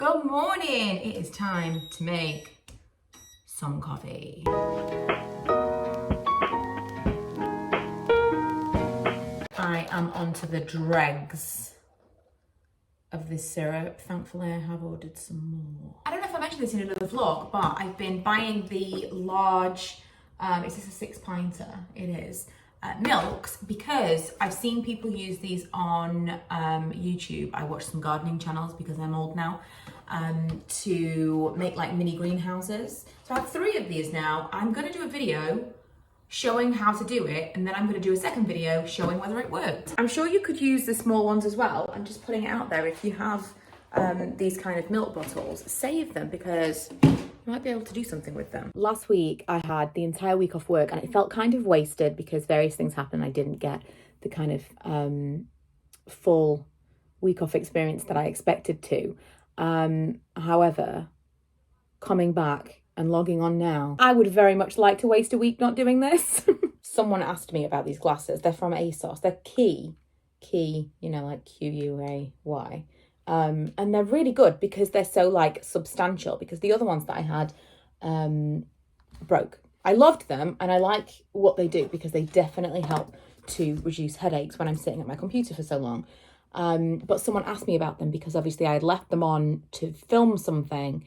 Good morning. It is time to make some coffee. I am onto the dregs of this syrup. Thankfully, I have ordered some more. I don't know if I mentioned this in another vlog, but I've been buying the large, is this a 6-pinter? It is. Milks, because I've seen people use these on YouTube. I watch some gardening channels because I'm old now, to make like mini greenhouses. So I have 3 of these now. I'm gonna do a video showing how to do it, and then I'm gonna do a second video showing whether it worked. I'm sure you could use the small ones as well. I'm just putting it out there. If you have these kind of milk bottles, save them because you might be able to do something with them. Last week I had the entire week off work and it felt kind of wasted because various things happened. I didn't get the kind of full week off experience that I expected to. However, coming back and logging on now, I would very much like to waste a week not doing this. Someone asked me about these glasses. They're from ASOS. They're Key, you know, like Q-U-A-Y. And they're really good because they're so like substantial, because the other ones that I had broke. I loved them and I like what they do because they definitely help to reduce headaches when I'm sitting at my computer for so long. But someone asked me about them because obviously I had left them on to film something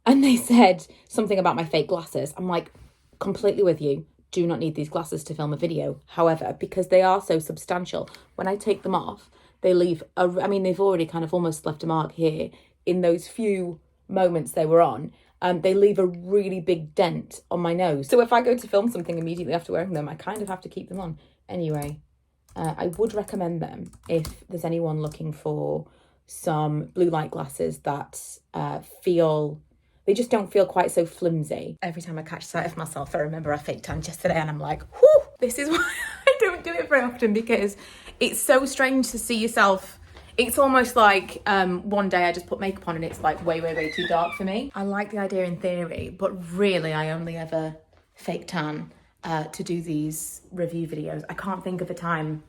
and they said something about my fake glasses. I'm like, completely with you. Do not need these glasses to film a video. However, because they are so substantial, when I take them off, they leave, they've already kind of almost left a mark here in those few moments they were on. They leave a really big dent on my nose. So if I go to film something immediately after wearing them, I kind of have to keep them on. Anyway, I would recommend them if there's anyone looking for some blue light glasses that they just don't feel quite so flimsy. Every time I catch sight of myself, I remember I fake tanned yesterday and I'm like, whew, this is why I don't do it very often, because it's so strange to see yourself. It's almost like one day I just put makeup on and it's like way, way, way too dark for me. I like the idea in theory, but really I only ever fake tan to do these review videos. I can't think of a time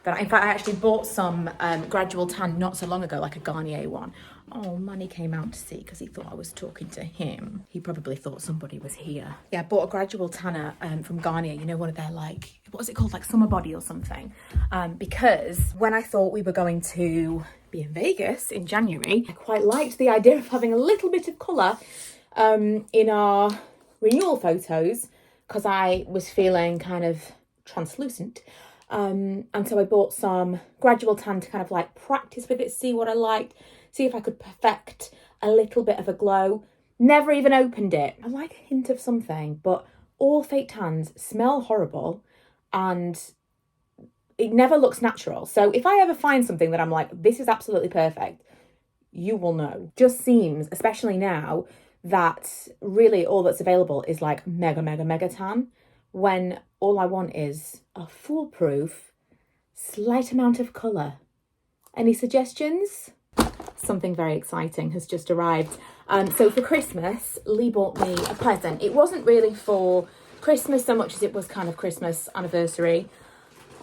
that, in fact, I actually bought some gradual tan not so long ago, like a Garnier one. Oh, Manny came out to see because he thought I was talking to him. He probably thought somebody was here. Yeah, I bought a gradual tanner from Garnier, you know, one of their like, what was it called? Like Summer Body or something. Because when I thought we were going to be in Vegas in January, I quite liked the idea of having a little bit of colour in our renewal photos because I was feeling kind of translucent. And so I bought some gradual tan to kind of like practice with it, see what I liked, see if I could perfect a little bit of a glow. Never even opened it. I like a hint of something, but all fake tans smell horrible and it never looks natural. So if I ever find something that I'm like, this is absolutely perfect, you will know. Just seems, especially now, that really all that's available is like mega, mega, mega tan, when all I want is a foolproof, slight amount of colour. Any suggestions? Something very exciting has just arrived. So for Christmas, Lee bought me a present. It wasn't really for Christmas so much as it was kind of Christmas anniversary.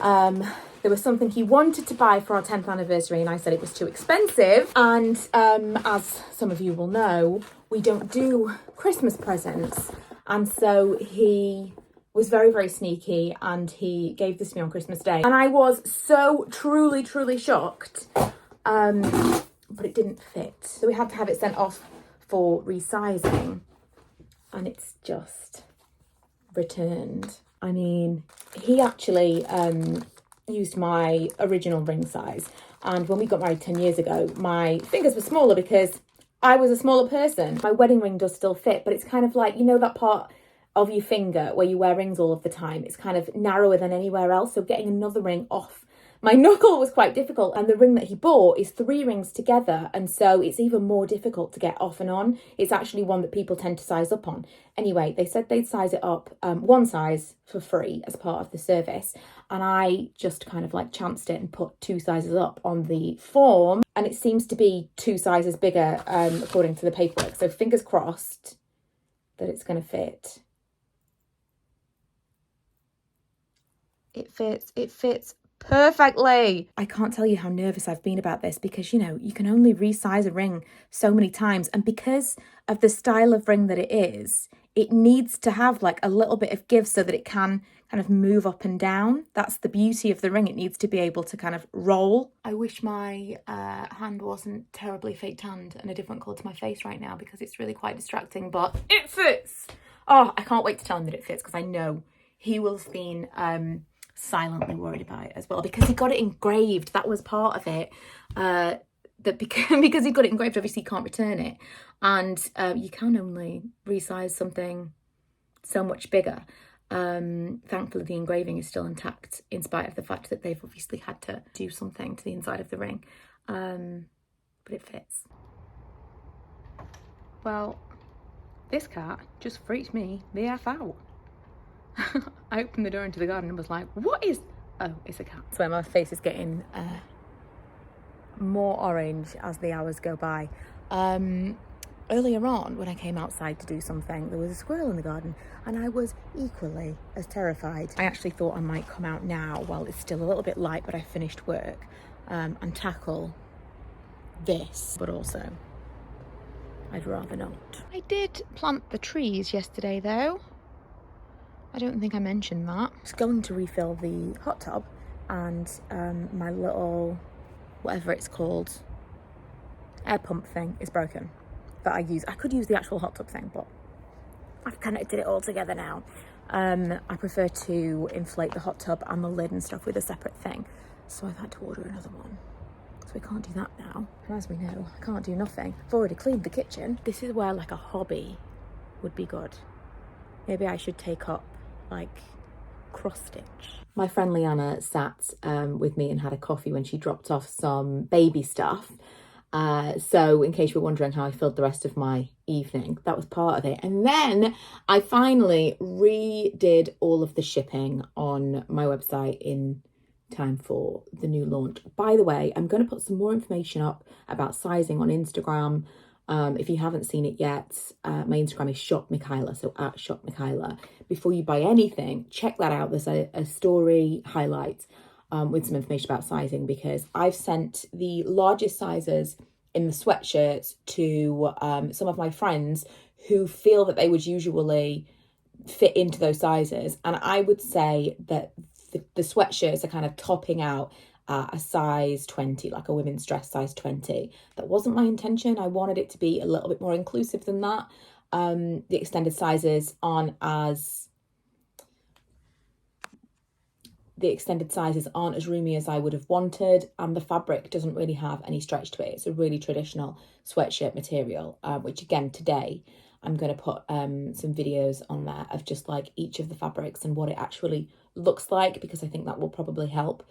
There was something he wanted to buy for our 10th anniversary and I said it was too expensive. And as some of you will know, we don't do Christmas presents. And so he was very, very sneaky and he gave this to me on Christmas Day. And I was so truly, truly shocked, but it didn't fit. So we had to have it sent off for resizing and it's just returned. I mean, he actually used my original ring size. And when we got married 10 years ago, my fingers were smaller because I was a smaller person. My wedding ring does still fit, but it's kind of like, you know, that part of your finger where you wear rings all of the time, it's kind of narrower than anywhere else. So getting another ring off my knuckle was quite difficult. And the ring that he bought is 3 rings together. And so it's even more difficult to get off and on. It's actually one that people tend to size up on. Anyway, they said they'd size it up one size for free as part of the service. And I just kind of like chanced it and put 2 sizes up on the form. And it seems to be 2 sizes bigger according to the paperwork. So fingers crossed that it's going to fit. It fits perfectly. I can't tell you how nervous I've been about this because, you know, you can only resize a ring so many times. And because of the style of ring that it is, it needs to have like a little bit of give so that it can kind of move up and down. That's the beauty of the ring. It needs to be able to kind of roll. I wish my hand wasn't terribly fake tanned and a different colour to my face right now because it's really quite distracting, but it fits. Oh, I can't wait to tell him that it fits because I know he will have been silently worried about it as well because he got it engraved. That was part of it. Because he got it engraved, obviously you can't return it, and you can only resize something so much bigger. Thankfully the engraving is still intact in spite of the fact that they've obviously had to do something to the inside of the ring, but it fits. Well, this cat just freaked me the F out. I opened the door into the garden and was like, what is... Oh, it's a cat. So my face is getting more orange as the hours go by. Earlier on, when I came outside to do something, there was a squirrel in the garden and I was equally as terrified. I actually thought I might come out now while it's still a little bit light, but I finished work, and tackle this, but also I'd rather not. I did plant the trees yesterday though. I don't think I mentioned that. I was going to refill the hot tub and my little, whatever it's called, air pump thing is broken that I use. I could use the actual hot tub thing, but I've kind of did it all together now. I prefer to inflate the hot tub and the lid and stuff with a separate thing. So I've had to order another one. So we can't do that now. And as we know, I can't do nothing. I've already cleaned the kitchen. This is where like a hobby would be good. Maybe I should take up like cross stitch. My friend Leanna sat with me and had a coffee when she dropped off some baby stuff. So in case you're wondering how I filled the rest of my evening, that was part of it. And then I finally redid all of the shipping on my website in time for the new launch. By the way, I'm going to put some more information up about sizing on Instagram. If you haven't seen it yet, my Instagram is Shop Michaela, so at Shop Michaela. Before you buy anything, check that out. There's a story highlight with some information about sizing, because I've sent the largest sizes in the sweatshirts to some of my friends who feel that they would usually fit into those sizes. And I would say that the sweatshirts are kind of topping out a size 20, like a women's dress size 20. That wasn't my intention. I wanted it to be a little bit more inclusive than that. The extended sizes aren't as roomy as I would have wanted, and the fabric doesn't really have any stretch to it. It's a really traditional sweatshirt material, which again today I'm going to put some videos on there of just like each of the fabrics and what it actually looks like, because I think that will probably help.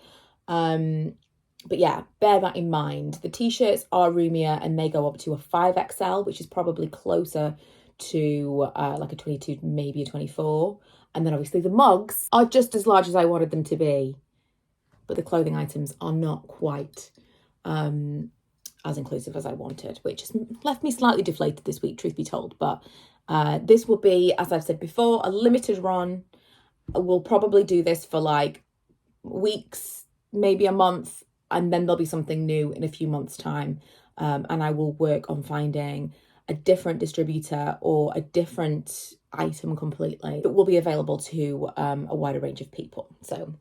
But yeah, bear that in mind. The t-shirts are roomier and they go up to a 5XL, which is probably closer to like a 22, maybe a 24. And then obviously the mugs are just as large as I wanted them to be, but the clothing items are not quite as inclusive as I wanted, which has left me slightly deflated this week, truth be told. But this will be, as I've said before, a limited run. We'll probably do this for like weeks, maybe a month, and then there'll be something new in a few months' time. And I will work on finding a different distributor or a different item completely that will be available to a wider range of people. So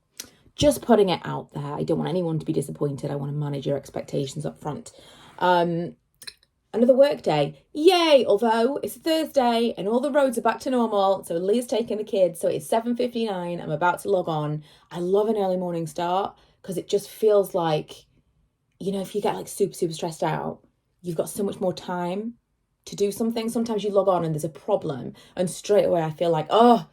just putting it out there. I don't want anyone to be disappointed. I want to manage your expectations up front. Another work day. Yay! Although it's a Thursday and all the roads are back to normal. So Leah's taking the kids. So it's 7:59. I'm about to log on. I love an early morning start because it just feels like, you know, if you get like super stressed out, you've got so much more time to do something. Sometimes you log on and there's a problem and straight away I feel like, oh,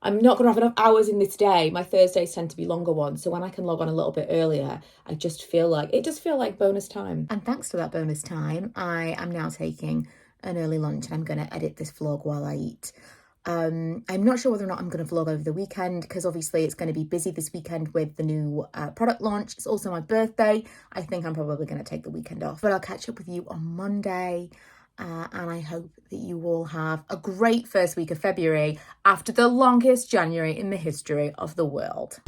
I'm not going to have enough hours in this day. My Thursdays tend to be longer ones. So when I can log on a little bit earlier, I just feel like, it does feel like bonus time. And thanks to that bonus time, I am now taking an early lunch and I'm going to edit this vlog while I eat. I'm not sure whether or not I'm going to vlog over the weekend because obviously it's going to be busy this weekend with the new product launch. It's also my birthday. I think I'm probably going to take the weekend off, but I'll catch up with you on Monday. And I hope that you all have a great first week of February after the longest January in the history of the world.